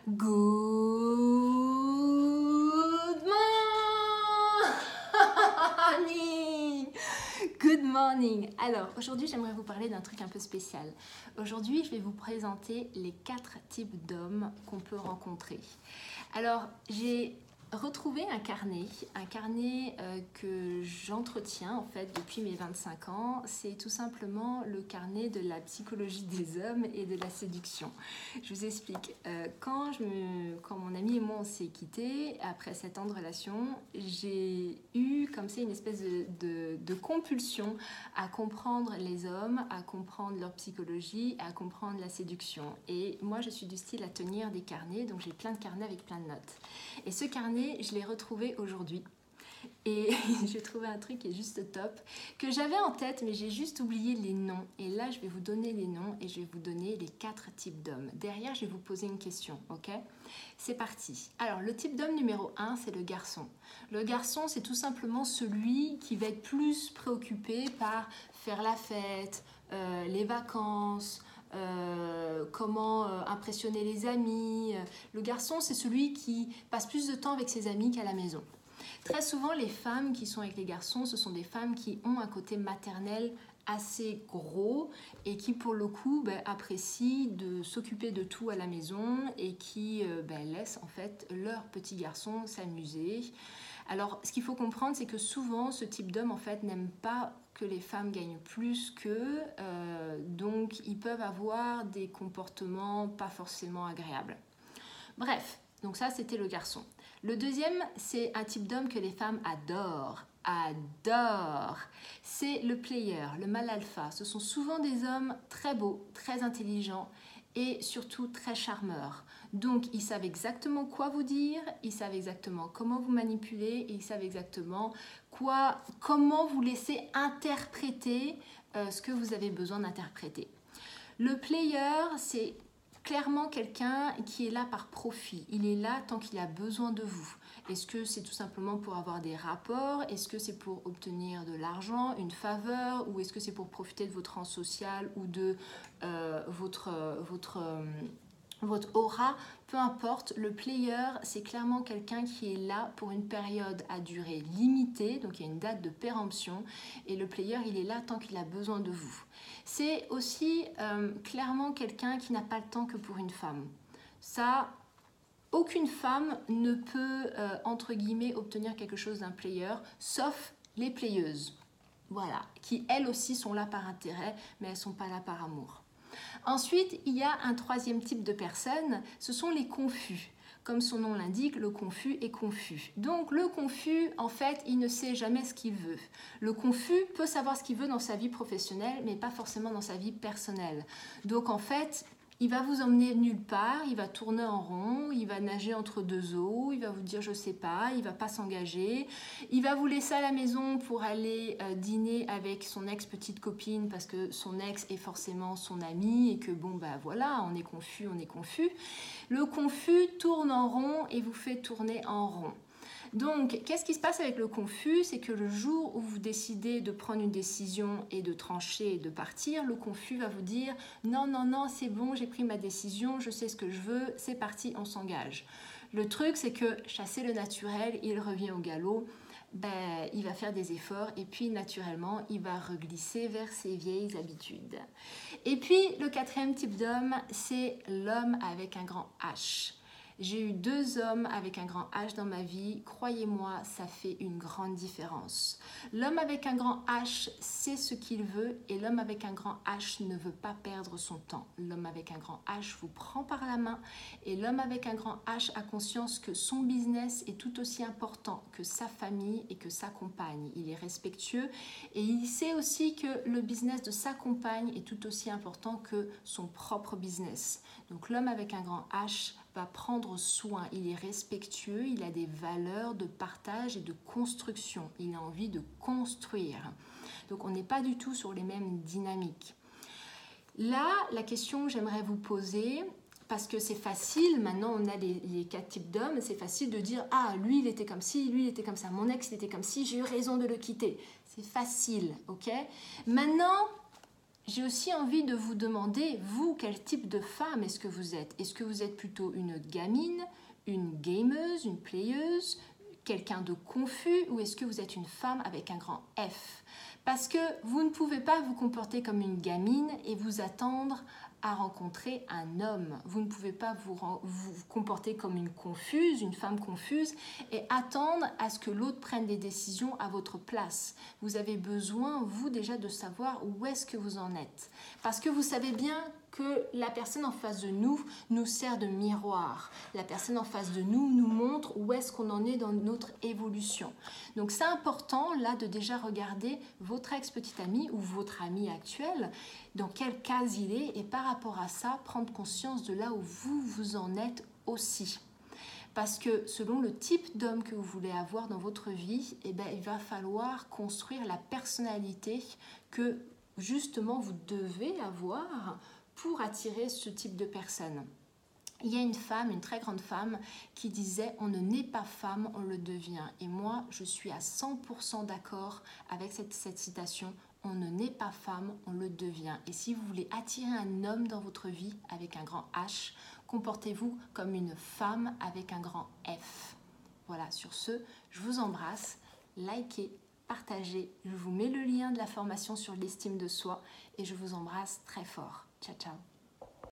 Good morning! Good morning! Alors, aujourd'hui, j'aimerais vous parler d'un truc un peu spécial. Aujourd'hui, je vais vous présenter les 4 types d'hommes qu'on peut rencontrer. Alors, j'ai retrouvé un carnet que j'entretiens en fait depuis mes 25 ans. C'est tout simplement le carnet de la psychologie des hommes et de la séduction. Je vous explique. Quand mon ami et moi on s'est quittés, après 7 ans de relation, j'ai eu comme ça une espèce de compulsion à comprendre les hommes, à comprendre leur psychologie, à comprendre la séduction. Et moi je suis du style à tenir des carnets, donc j'ai plein de carnets avec plein de notes. Et ce carnet, je l'ai retrouvé aujourd'hui. Et j'ai trouvé un truc qui est juste top, que j'avais en tête, mais j'ai juste oublié les noms. Et là, je vais vous donner les noms et je vais vous donner les 4 types d'hommes. Derrière, je vais vous poser une question, ok? C'est parti. Alors, le type d'homme numéro 1, c'est le garçon. Le garçon, c'est tout simplement celui qui va être plus préoccupé par faire la fête, les vacances, comment impressionner les amis. Le garçon, c'est celui qui passe plus de temps avec ses amis qu'à la maison. Très souvent, les femmes qui sont avec les garçons, ce sont des femmes qui ont un côté maternel assez gros et qui, pour le coup, apprécient de s'occuper de tout à la maison et qui laissent en fait leur petit garçon s'amuser. Alors, ce qu'il faut comprendre, c'est que souvent, ce type d'homme, en fait, n'aime pas que les femmes gagnent plus qu'eux, donc ils peuvent avoir des comportements pas forcément agréables. Bref, donc ça, c'était le garçon. Le deuxième, c'est un type d'homme que les femmes adorent. C'est le player, le mâle alpha. Ce sont souvent des hommes très beaux, très intelligents et surtout très charmeurs. Donc, ils savent exactement quoi vous dire, ils savent exactement comment vous manipuler et ils savent exactement comment vous laisser interpréter ce que vous avez besoin d'interpréter. Le player, c'est clairement quelqu'un qui est là par profit. Il est là tant qu'il a besoin de vous. Est-ce que c'est tout simplement pour avoir des rapports? Est-ce que c'est pour obtenir de l'argent, une faveur? Ou est-ce que c'est pour profiter de votre rang social ou de votre aura? Peu importe, le player, c'est clairement quelqu'un qui est là pour une période à durée limitée, donc il y a une date de péremption, et le player, il est là tant qu'il a besoin de vous. C'est aussi clairement quelqu'un qui n'a pas le temps que pour une femme. Ça, aucune femme ne peut, entre guillemets, obtenir quelque chose d'un player, sauf les playeuses. Voilà, qui elles aussi sont là par intérêt, mais elles ne sont pas là par amour. Ensuite, il y a un troisième type de personnes, ce sont les confus. Comme son nom l'indique, le confus est confus. Donc le confus, en fait, il ne sait jamais ce qu'il veut. Le confus peut savoir ce qu'il veut dans sa vie professionnelle, mais pas forcément dans sa vie personnelle. Donc en fait, il va vous emmener nulle part, il va tourner en rond, il va nager entre deux eaux, il va vous dire je sais pas, il va pas s'engager, il va vous laisser à la maison pour aller dîner avec son ex-petite copine parce que son ex est forcément son ami et que voilà, on est confus. Le confus tourne en rond et vous fait tourner en rond. Donc, qu'est-ce qui se passe avec le confus? C'est que le jour où vous décidez de prendre une décision et de trancher et de partir, le confus va vous dire « Non, c'est bon, j'ai pris ma décision, je sais ce que je veux, c'est parti, on s'engage. » Le truc, c'est que chasser le naturel, il revient au galop. Il va faire des efforts et puis naturellement, il va reglisser vers ses vieilles habitudes. Et puis, le 4e type d'homme, c'est l'homme avec un grand H. J'ai eu 2 hommes avec un grand H dans ma vie. Croyez-moi, ça fait une grande différence. L'homme avec un grand H sait ce qu'il veut et l'homme avec un grand H ne veut pas perdre son temps. L'homme avec un grand H vous prend par la main et l'homme avec un grand H a conscience que son business est tout aussi important que sa famille et que sa compagne. Il est respectueux et il sait aussi que le business de sa compagne est tout aussi important que son propre business. Donc l'homme avec un grand H va prendre soin, il est respectueux, il a des valeurs de partage et de construction, il a envie de construire. Donc on n'est pas du tout sur les mêmes dynamiques. Là, la question que j'aimerais vous poser, parce que c'est facile, maintenant on a les 4 types d'hommes, c'est facile de dire « Ah, lui il était comme ci, lui il était comme ça, mon ex il était comme ci, j'ai eu raison de le quitter ». C'est facile, ok? Maintenant, J'ai aussi envie de vous demander, vous, quel type de femme est-ce que vous êtes? Est-ce que vous êtes plutôt une gamine, une gameuse, une playeuse, quelqu'un de confus, ou est-ce que vous êtes une femme avec un grand F? Parce que vous ne pouvez pas vous comporter comme une gamine et vous attendre à rencontrer un homme. Vous ne pouvez pas vous comporter comme une confuse, une femme confuse, et attendre à ce que l'autre prenne des décisions à votre place. Vous avez besoin, vous, déjà de savoir où est-ce que vous en êtes. Parce que vous savez bien que la personne en face de nous sert de miroir. La personne en face de nous montre où est-ce qu'on en est dans notre évolution. Donc c'est important là de déjà regarder votre ex-petite amie ou votre ami actuel, dans quelle case il est, et par rapport à ça, prendre conscience de là où vous en êtes aussi. Parce que selon le type d'homme que vous voulez avoir dans votre vie, il va falloir construire la personnalité que justement vous devez avoir pour attirer ce type de personne. Il y a une femme, une très grande femme, qui disait « On ne naît pas femme, on le devient ». Et moi, je suis à 100% d'accord avec cette citation. On ne naît pas femme, on le devient. Et si vous voulez attirer un homme dans votre vie avec un grand H, comportez-vous comme une femme avec un grand F. Voilà, sur ce, je vous embrasse. Likez, partagez. Je vous mets le lien de la formation sur l'estime de soi et je vous embrasse très fort. Ciao, ciao.